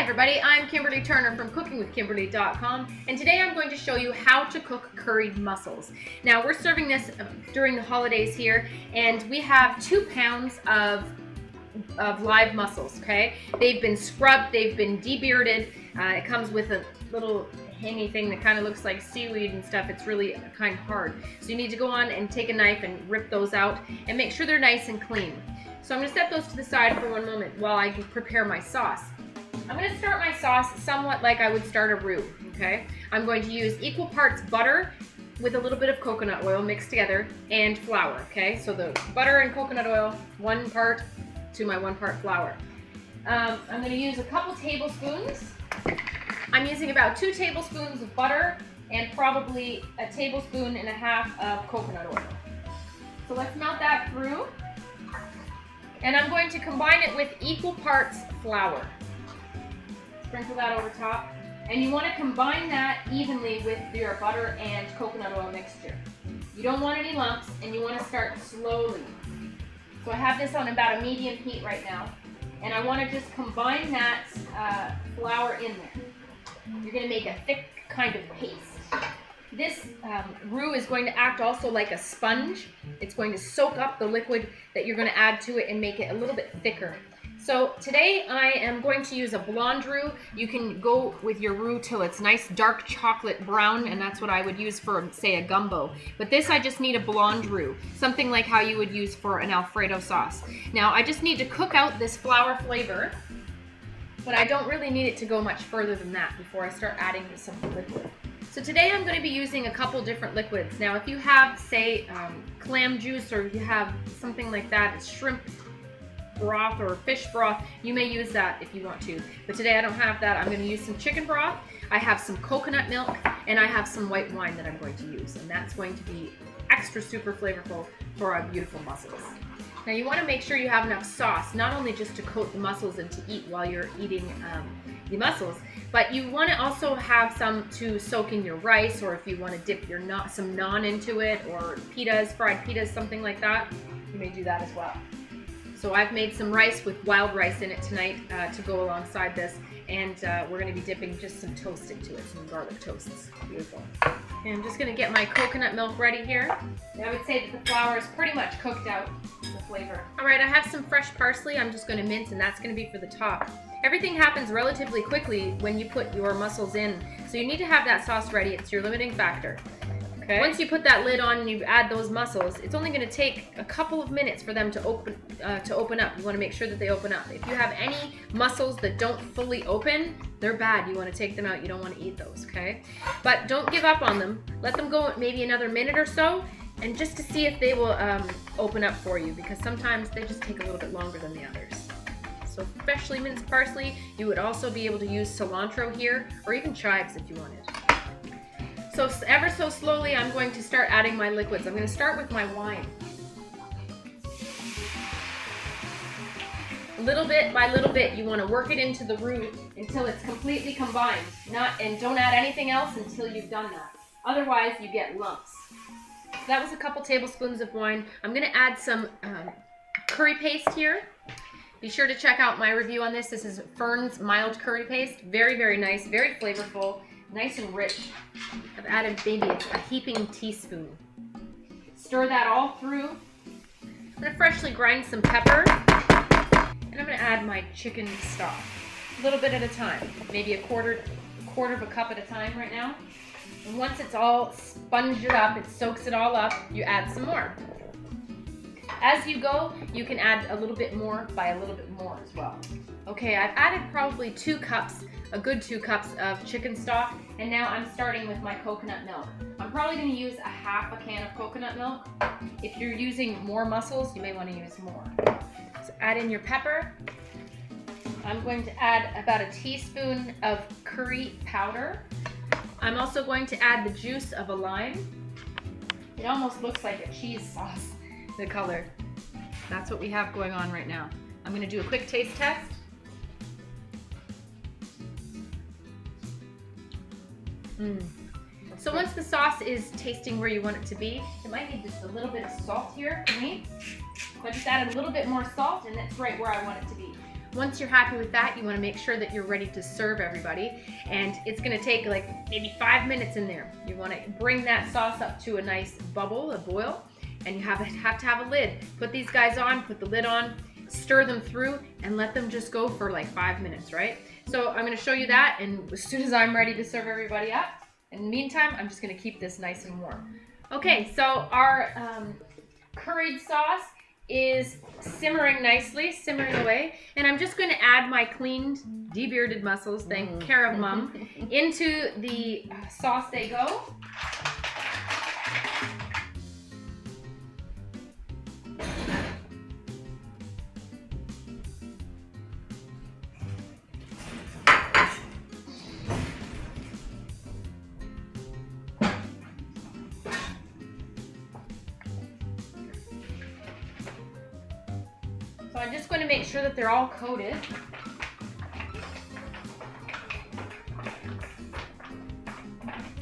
everybody, I'm Kimberly Turner from cookingwithkimberly.com, and today I'm going to show you how to cook curried mussels. Now we're serving this during the holidays here, and we have 2 pounds of live mussels, okay? They've been scrubbed, they've been debearded. It comes with a little hangy thing that kind of looks like seaweed and stuff. It's really kind of hard. So you need to go on and take a knife and rip those out and make sure they're nice and clean. So I'm going to set those to the side for one moment while I prepare my sauce. I'm going to start my sauce somewhat like I would start a roux, okay? I'm going to use equal parts butter with a little bit of coconut oil mixed together and flour, okay? So the butter and coconut oil, 1 part to my 1 part flour. I'm going to use a couple tablespoons. I'm using about 2 tablespoons of butter and probably a tablespoon and a half of coconut oil. So let's melt that through. And I'm going to combine it with equal parts flour. Sprinkle that over top. And you want to combine that evenly with your butter and coconut oil mixture. You don't want any lumps, and you want to start slowly. So I have this on about a medium heat right now. And I want to just combine that flour in there. You're going to make a thick kind of paste. This roux is going to act also like a sponge. It's going to soak up the liquid that you're going to add to it and make it a little bit thicker. So today I am going to use a blonde roux. You can go with your roux till it's nice dark chocolate brown, and that's what I would use for, say, a gumbo. But this, I just need a blonde roux, something like how you would use for an Alfredo sauce. Now I just need to cook out this flour flavor, but I don't really need it to go much further than that before I start adding some liquid. So today I'm going to be using a couple different liquids. Now if you have, say, clam juice, or if you have something like that, it's shrimp broth or fish broth, you may use that if you want to. But today I don't have that. I'm going to use some chicken broth. I have some coconut milk, and I have some white wine that I'm going to use. And that's going to be extra super flavorful for our beautiful mussels. Now you want to make sure you have enough sauce, not only just to coat the mussels and to eat while you're eating the mussels, but you want to also have some to soak in your rice, or if you want to dip some naan into it, or pitas, fried pitas, something like that, you may do that as well. So I've made some rice with wild rice in it tonight to go alongside this, and we're going to be dipping just some toast into it, some garlic toasts. Beautiful. And I'm just going to get my coconut milk ready here. I would say that the flour is pretty much cooked out, the flavor. All right, I have some fresh parsley I'm just going to mince, and that's going to be for the top. Everything happens relatively quickly when you put your mussels in, so you need to have that sauce ready. It's your limiting factor. Okay. Once you put that lid on and you add those mussels, it's only going to take a couple of minutes for them to open up. You want to make sure that they open up. If you have any mussels that don't fully open, they're bad. You want to take them out. You don't want to eat those, okay? But don't give up on them. Let them go maybe another minute or so, and just to see if they will open up for you, because sometimes they just take a little bit longer than the others. So freshly minced parsley. You would also be able to use cilantro here, or even chives if you wanted. So ever so slowly, I'm going to start adding my liquids. I'm going to start with my wine. Little bit by little bit, you want to work it into the roux until it's completely combined. And don't add anything else until you've done that. Otherwise, you get lumps. So that was a couple tablespoons of wine. I'm going to add some curry paste here. Be sure to check out my review on this. This is Fern's mild curry paste. Very, very nice, very flavorful. Nice and rich. I've added maybe a heaping teaspoon. Stir that all through. I'm going to freshly grind some pepper. And I'm going to add my chicken stock. A little bit at a time. Maybe a quarter of a cup at a time right now. And once it's all sponged up, it soaks it all up, you add some more. As you go, you can add a little bit more by a little bit more as well. Okay, I've added probably 2 cups, a good 2 cups of chicken stock, and now I'm starting with my coconut milk. I'm probably going to use a half a can of coconut milk. If you're using more mussels, you may want to use more. So add in your pepper. I'm going to add about a teaspoon of curry powder. I'm also going to add the juice of a lime. It almost looks like a cheese sauce, the color. That's what we have going on right now. I'm going to do a quick taste test. So once the sauce is tasting where you want it to be, it might need just a little bit of salt here for me. So I just added a little bit more salt, and that's right where I want it to be. Once you're happy with that, you want to make sure that you're ready to serve everybody. And it's going to take like maybe 5 minutes in there. You want to bring that sauce up to a nice bubble, a boil, and you have to have a lid. Put these guys on, put the lid on, stir them through, and let them just go for like 5 minutes, right? So I'm going to show you that, and as soon as I'm ready to serve everybody up, in the meantime, I'm just going to keep this nice and warm. Okay, so our curried sauce is simmering nicely, simmering away, and I'm just going to add my cleaned, debearded mussels, thank care of Mom, into the sauce they go. So I'm just going to make sure that they're all coated.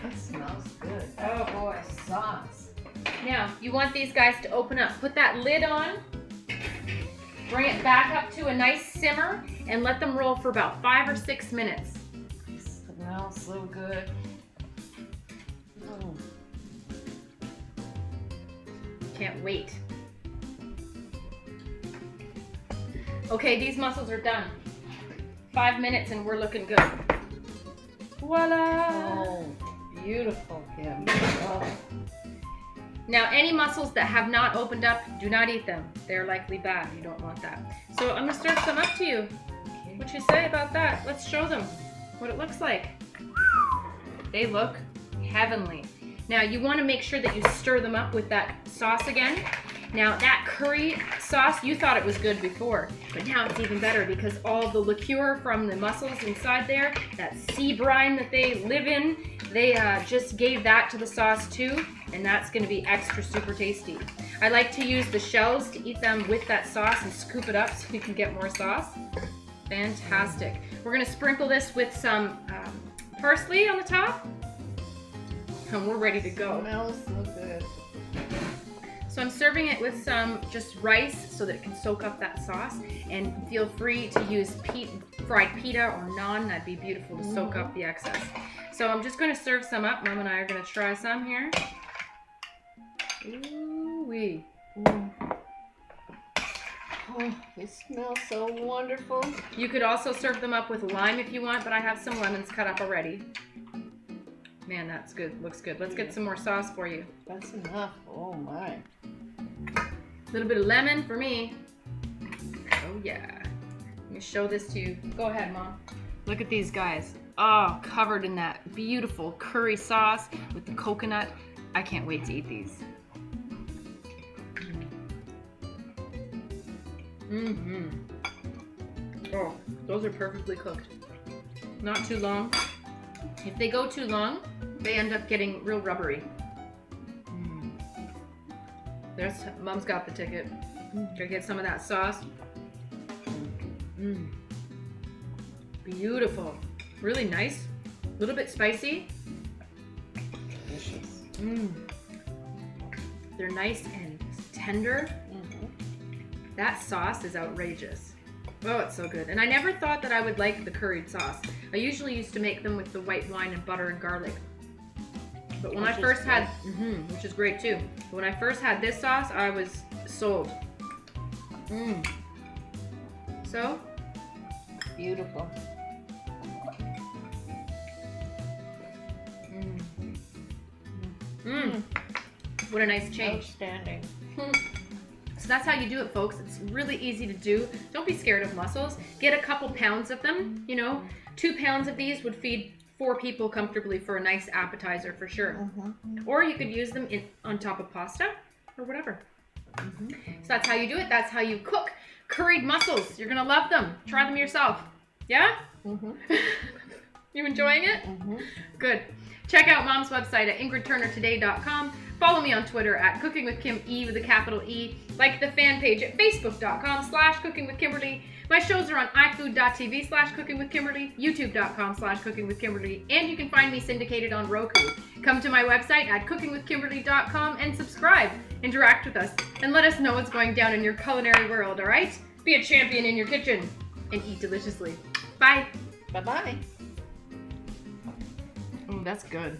That smells good. Oh boy. Sauce. Now, you want these guys to open up. Put that lid on, bring it back up to a nice simmer, and let them roll for about 5 or 6 minutes. It smells so good. Can't wait. Okay, these mussels are done. 5 minutes and we're looking good. Voila! Oh, beautiful, Kim. Oh. Now, any mussels that have not opened up, do not eat them. They're likely bad. You don't want that. So I'm gonna serve some up to you. Okay. What you say about that? Let's show them what it looks like. They look heavenly. Now, you want to make sure that you stir them up with that sauce again. Now, that curry sauce, you thought it was good before, but now it's even better because all the liqueur from the mussels inside there, that sea brine that they live in, they just gave that to the sauce too, and that's going to be extra super tasty. I like to use the shells to eat them with that sauce and scoop it up so you can get more sauce. Fantastic. We're going to sprinkle this with some parsley on the top, and we're ready to go. Smells so good. So I'm serving it with some just rice so that it can soak up that sauce, and feel free to use fried pita or naan. That'd be beautiful to soak up the excess. So I'm just going to serve some up. Mom and I are going to try some here. Ooh-wee. Oh, they smell so wonderful. You could also serve them up with lime if you want, but I have some lemons cut up already. Man, that's good. Looks good. Let's get some more sauce for you. That's enough. Oh my. A little bit of lemon for me. Oh yeah. Let me show this to you. Go ahead, Mom. Look at these guys. Oh, covered in that beautiful curry sauce with the coconut. I can't wait to eat these. Oh, those are perfectly cooked. Not too long. If they go too long, they end up getting real rubbery. There's Mom's got the ticket. Gotta get some of that sauce. Beautiful. Really nice. A little bit spicy. Delicious. They're nice and tender. That sauce is outrageous. Oh, it's so good. And I never thought that I would like the curried sauce. I usually used to make them with the white wine and butter and garlic. But when I first had, which is great too. But when I first had this sauce, I was sold. So Beautiful. What a nice change. Outstanding. So that's how you do it, folks. It's really easy to do. Don't be scared of mussels. Get a couple pounds of them. You know, 2 pounds of these would feed 4 people comfortably for a nice appetizer for sure. Or you could use them on top of pasta or whatever. So that's how you do it. That's how you cook curried mussels. You're gonna love them. Try them yourself. Yeah? You enjoying it? Good. Check out Mom's website at ingridturnertoday.com. Follow me on Twitter at cookingwithkime with a capital E. Like the fan page at facebook.com/cookingwithkimberly. My shows are on ifood.tv/cookingwithkimberly, youtube.com/cookingwithkimberly, and you can find me syndicated on Roku. Come to my website at cookingwithkimberly.com and subscribe. Interact with us and let us know what's going down in your culinary world, all right? Be a champion in your kitchen. and eat deliciously. Bye. Bye-bye. That's good.